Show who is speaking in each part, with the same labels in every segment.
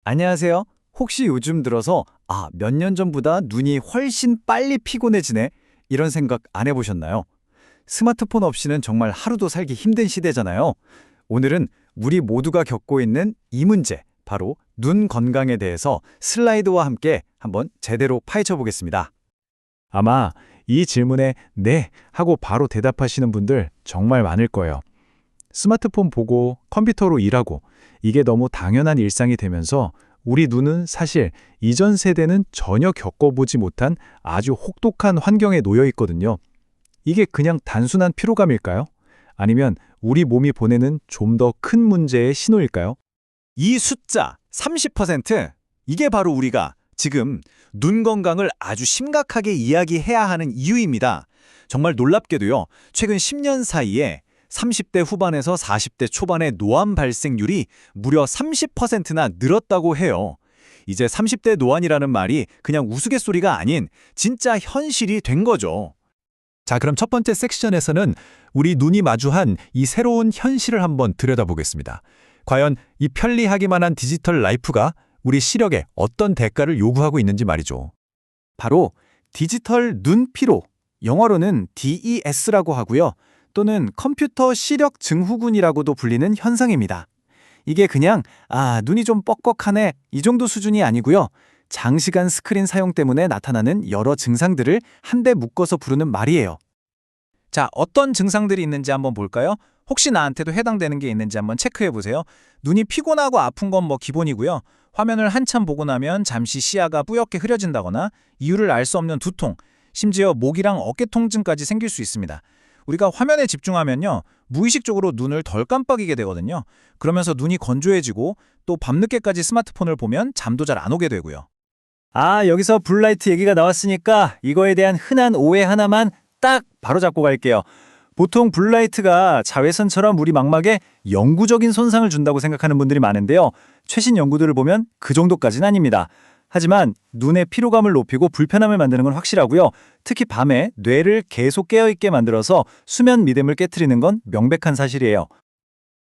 Speaker 1: 안녕하세요. 혹시 요즘 들어서 몇 년 전보다 눈이 훨씬 빨리 피곤해지네? 이런 생각 안 해보셨나요? 스마트폰 없이는 정말 하루도 살기 힘든 시대잖아요. 오늘은 우리 모두가 겪고 있는 이 문제, 바로 눈 건강에 대해서 슬라이드와 함께 한번 제대로 파헤쳐 보겠습니다.
Speaker 2: 아마 이 질문에 네 하고 바로 대답하시는 분들 정말 많을 거예요. 스마트폰 보고 컴퓨터로 일하고 이게 너무 당연한 일상이 되면서 우리 눈은 사실 이전 세대는 전혀 겪어보지 못한 아주 혹독한 환경에 놓여 있거든요. 이게 그냥 단순한 피로감일까요? 아니면 우리 몸이 보내는 좀 더 큰 문제의 신호일까요?
Speaker 1: 이 숫자 30%, 이게 바로 우리가 지금 눈 건강을 아주 심각하게 이야기해야 하는 이유입니다. 정말 놀랍게도요, 최근 10년 사이에 30대 후반에서 40대 초반의 노안 발생률이 무려 30%나 늘었다고 해요. 이제 30대 노안이라는 말이 그냥 우스갯소리가 아닌 진짜 현실이 된 거죠.
Speaker 3: 자, 그럼 첫 번째 섹션에서는 우리 눈이 마주한 이 새로운 현실을 한번 들여다보겠습니다. 과연 이 편리하기만 한 디지털 라이프가 우리 시력에 어떤 대가를 요구하고 있는지 말이죠.
Speaker 1: 바로 디지털 눈 피로, 영어로는 DES라고 하고요. 또는 컴퓨터 시력 증후군이라고도 불리는 현상입니다. 이게 그냥 눈이 좀 뻑뻑하네 이 정도 수준이 아니고요. 장시간 스크린 사용 때문에 나타나는 여러 증상들을 한데 묶어서 부르는 말이에요. 자, 어떤 증상들이 있는지 한번 볼까요? 혹시 나한테도 해당되는 게 있는지 한번 체크해 보세요. 눈이 피곤하고 아픈 건 뭐 기본이고요. 화면을 한참 보고 나면 잠시 시야가 뿌옇게 흐려진다거나 이유를 알 수 없는 두통, 심지어 목이랑 어깨 통증까지 생길 수 있습니다. 우리가 화면에 집중하면요, 무의식적으로 눈을 덜 깜빡이게 되거든요. 그러면서 눈이 건조해지고 또 밤늦게까지 스마트폰을 보면 잠도 잘 안 오게 되고요. 여기서 블루라이트 얘기가 나왔으니까 이거에 대한 흔한 오해 하나만 딱 바로잡고 갈게요. 보통 블루라이트가 자외선처럼 우리 망막에 영구적인 손상을 준다고 생각하는 분들이 많은데요. 최신 연구들을 보면 그 정도까지는 아닙니다. 하지만 눈의 피로감을 높이고 불편함을 만드는 건 확실하고요. 특히 밤에 뇌를 계속 깨어있게 만들어서 수면 리듬을 깨트리는 건 명백한 사실이에요.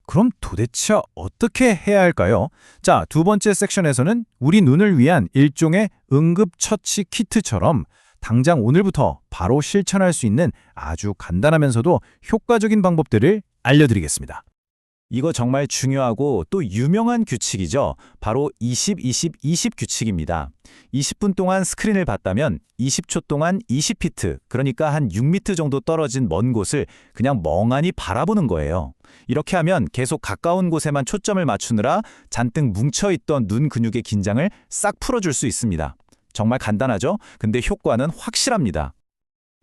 Speaker 3: 그럼 도대체 어떻게 해야 할까요? 자, 두 번째 섹션에서는 우리 눈을 위한 일종의 응급처치 키트처럼 당장 오늘부터 바로 실천할 수 있는 아주 간단하면서도 효과적인 방법들을 알려드리겠습니다.
Speaker 1: 이거 정말 중요하고 또 유명한 규칙이죠. 바로 20-20-20 규칙입니다. 20분 동안 스크린을 봤다면 20초 동안 20피트, 그러니까 한 6m 정도 떨어진 먼 곳을 그냥 멍하니 바라보는 거예요. 이렇게 하면 계속 가까운 곳에만 초점을 맞추느라 잔뜩 뭉쳐있던 눈 근육의 긴장을 싹 풀어줄 수 있습니다. 정말 간단하죠? 근데 효과는 확실합니다.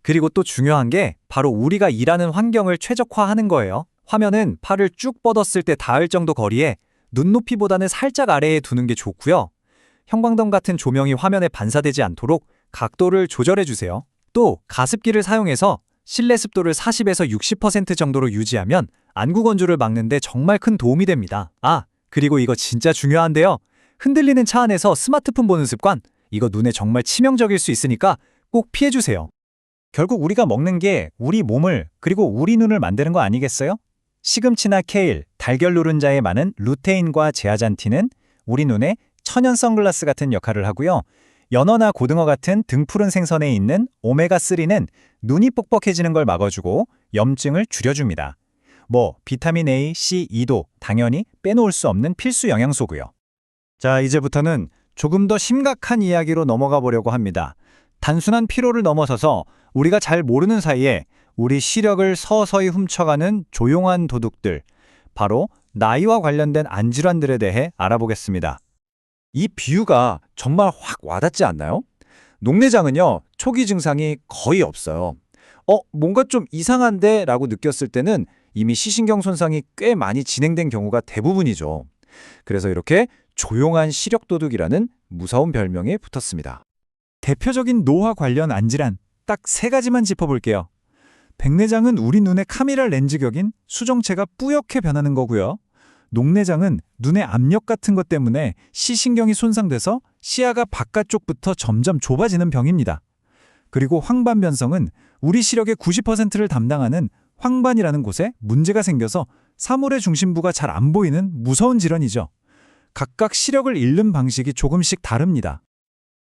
Speaker 1: 그리고 또 중요한 게 바로 우리가 일하는 환경을 최적화하는 거예요. 화면은 팔을 쭉 뻗었을 때 닿을 정도 거리에 눈높이보다는 살짝 아래에 두는 게 좋고요. 형광등 같은 조명이 화면에 반사되지 않도록 각도를 조절해 주세요. 또 가습기를 사용해서 실내 습도를 40에서 60% 정도로 유지하면 안구 건조를 막는 데 정말 큰 도움이 됩니다. 그리고 이거 진짜 중요한데요. 흔들리는 차 안에서 스마트폰 보는 습관, 이거 눈에 정말 치명적일 수 있으니까 꼭 피해 주세요. 결국 우리가 먹는 게 우리 몸을 그리고 우리 눈을 만드는 거 아니겠어요? 시금치나 케일, 달걀 노른자에 많은 루테인과 제아잔틴은 우리 눈에 천연 선글라스 같은 역할을 하고요. 연어나 고등어 같은 등푸른 생선에 있는 오메가3는 눈이 뻑뻑해지는 걸 막아주고 염증을 줄여줍니다. 비타민 A, C, E도 당연히 빼놓을 수 없는 필수 영양소고요. 자, 이제부터는 조금 더 심각한 이야기로 넘어가 보려고 합니다. 단순한 피로를 넘어서서 우리가 잘 모르는 사이에 우리 시력을 서서히 훔쳐가는 조용한 도둑들, 바로 나이와 관련된 안질환들에 대해 알아보겠습니다. 이 비유가 정말 확 와닿지 않나요? 녹내장은요, 초기 증상이 거의 없어요. 뭔가 좀 이상한데? 라고 느꼈을 때는 이미 시신경 손상이 꽤 많이 진행된 경우가 대부분이죠. 그래서 이렇게 조용한 시력도둑이라는 무서운 별명이 붙었습니다. 대표적인 노화 관련 안질환, 딱 3가지만 짚어볼게요. 백내장은 우리 눈의 카메라 렌즈 격인 수정체가 뿌옇게 변하는 거고요. 녹내장은 눈의 압력 같은 것 때문에 시신경이 손상돼서 시야가 바깥쪽부터 점점 좁아지는 병입니다. 그리고 황반변성은 우리 시력의 90%를 담당하는 황반이라는 곳에 문제가 생겨서 사물의 중심부가 잘 안 보이는 무서운 질환이죠.
Speaker 3: 각각 시력을 잃는 방식이 조금씩 다릅니다.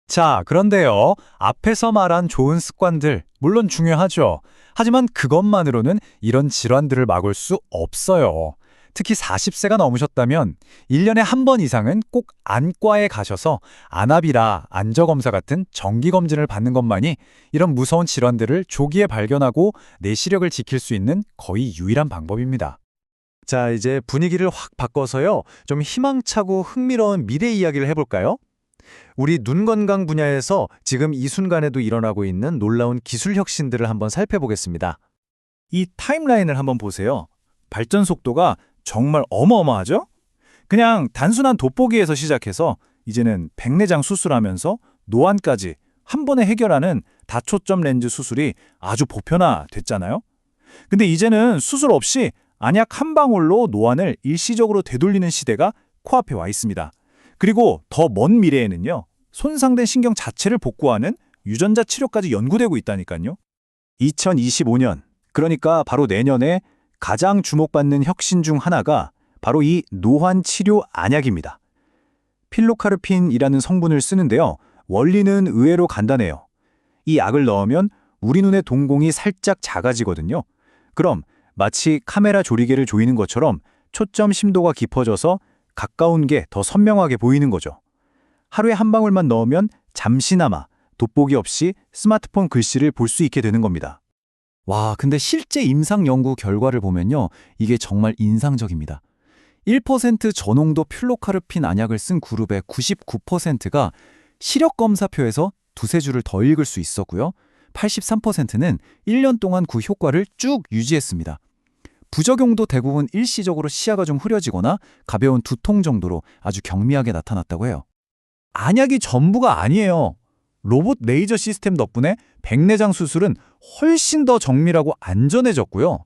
Speaker 3: 자, 그런데요. 앞에서 말한 좋은 습관들, 물론 중요하죠. 하지만 그것만으로는 이런 질환들을 막을 수 없어요. 특히 40세가 넘으셨다면 1년에 한 번 이상은 꼭 안과에 가셔서 안압이나 안저검사 같은 정기검진을 받는 것만이 이런 무서운 질환들을 조기에 발견하고 내 시력을 지킬 수 있는 거의 유일한 방법입니다.
Speaker 1: 자, 이제 분위기를 확 바꿔서요. 좀 희망차고 흥미로운 미래 이야기를 해볼까요? 우리 눈 건강 분야에서 지금 이 순간에도 일어나고 있는 놀라운 기술 혁신들을 한번 살펴보겠습니다.
Speaker 3: 이 타임라인을 한번 보세요. 발전 속도가 정말 어마어마하죠? 그냥 단순한 돋보기에서 시작해서 이제는 백내장 수술하면서 노안까지 한 번에 해결하는 다초점 렌즈 수술이 아주 보편화됐잖아요. 근데 이제는 수술 없이 안약 한 방울로 노안을 일시적으로 되돌리는 시대가 코앞에 와 있습니다. 그리고 더 먼 미래에는요, 손상된 신경 자체를 복구하는 유전자 치료까지 연구되고 있다니까요.
Speaker 1: 2025년, 그러니까 바로 내년에 가장 주목받는 혁신 중 하나가 바로 이 노환 치료 안약입니다. 필로카르핀이라는 성분을 쓰는데요. 원리는 의외로 간단해요. 이 약을 넣으면 우리 눈의 동공이 살짝 작아지거든요. 그럼 마치 카메라 조리개를 조이는 것처럼 초점 심도가 깊어져서 가까운 게 더 선명하게 보이는 거죠. 하루에 한 방울만 넣으면 잠시나마 돋보기 없이 스마트폰 글씨를 볼 수 있게 되는 겁니다.
Speaker 3: 와, 근데 실제 임상 연구 결과를 보면요, 이게 정말 인상적입니다. 1% 저농도 필로카르핀 안약을 쓴 그룹의 99%가 시력 검사표에서 두세 줄을 더 읽을 수 있었고요. 83%는 1년 동안 그 효과를 쭉 유지했습니다. 부작용도 대부분 일시적으로 시야가 좀 흐려지거나 가벼운 두통 정도로 아주 경미하게 나타났다고 해요. 안약이 전부가 아니에요. 로봇 레이저 시스템 덕분에 백내장 수술은 훨씬 더 정밀하고 안전해졌고요.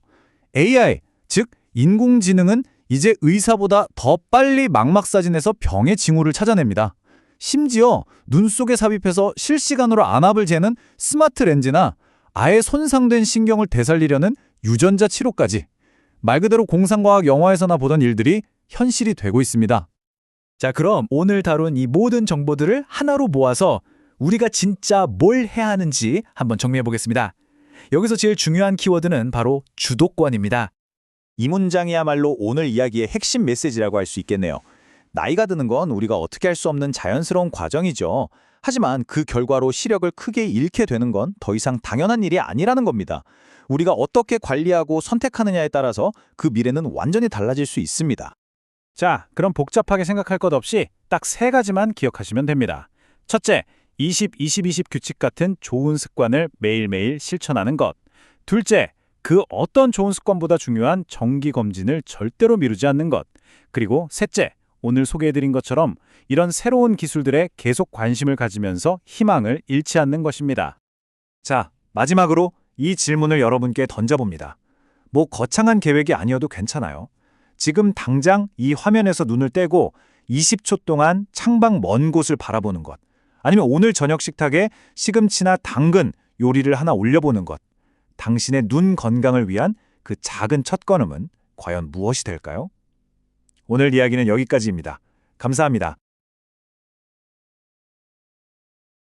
Speaker 3: AI, 즉 인공지능은 이제 의사보다 더 빨리 망막사진에서 병의 징후를 찾아냅니다. 심지어 눈 속에 삽입해서 실시간으로 안압을 재는 스마트 렌즈나 아예 손상된 신경을 되살리려는 유전자 치료까지, 말 그대로 공상과학 영화에서나 보던 일들이 현실이 되고 있습니다. 자, 그럼 오늘 다룬 이 모든 정보들을 하나로 모아서 우리가 진짜 뭘 해야 하는지 한번 정리해 보겠습니다. 여기서 제일 중요한 키워드는 바로 주도권입니다.
Speaker 1: 이 문장이야말로 오늘 이야기의 핵심 메시지라고 할 수 있겠네요. 나이가 드는 건 우리가 어떻게 할 수 없는 자연스러운 과정이죠. 하지만 그 결과로 시력을 크게 잃게 되는 건 더 이상 당연한 일이 아니라는 겁니다. 우리가 어떻게 관리하고 선택하느냐에 따라서 그 미래는 완전히 달라질 수 있습니다.
Speaker 3: 자, 그럼 복잡하게 생각할 것 없이 딱 세 가지만 기억하시면 됩니다. 첫째, 20-20-20 규칙 같은 좋은 습관을 매일매일 실천하는 것. 둘째, 그 어떤 좋은 습관보다 중요한 정기검진을 절대로 미루지 않는 것. 그리고 셋째, 오늘 소개해드린 것처럼 이런 새로운 기술들에 계속 관심을 가지면서 희망을 잃지 않는 것입니다.
Speaker 2: 자, 마지막으로 이 질문을 여러분께 던져봅니다. 뭐 거창한 계획이 아니어도 괜찮아요. 지금 당장 이 화면에서 눈을 떼고 20초 동안 창밖 먼 곳을 바라보는 것. 아니면 오늘 저녁 식탁에 시금치나 당근 요리를 하나 올려보는 것. 당신의 눈 건강을 위한 그 작은 첫걸음은 과연 무엇이 될까요? 오늘 이야기는 여기까지입니다. 감사합니다.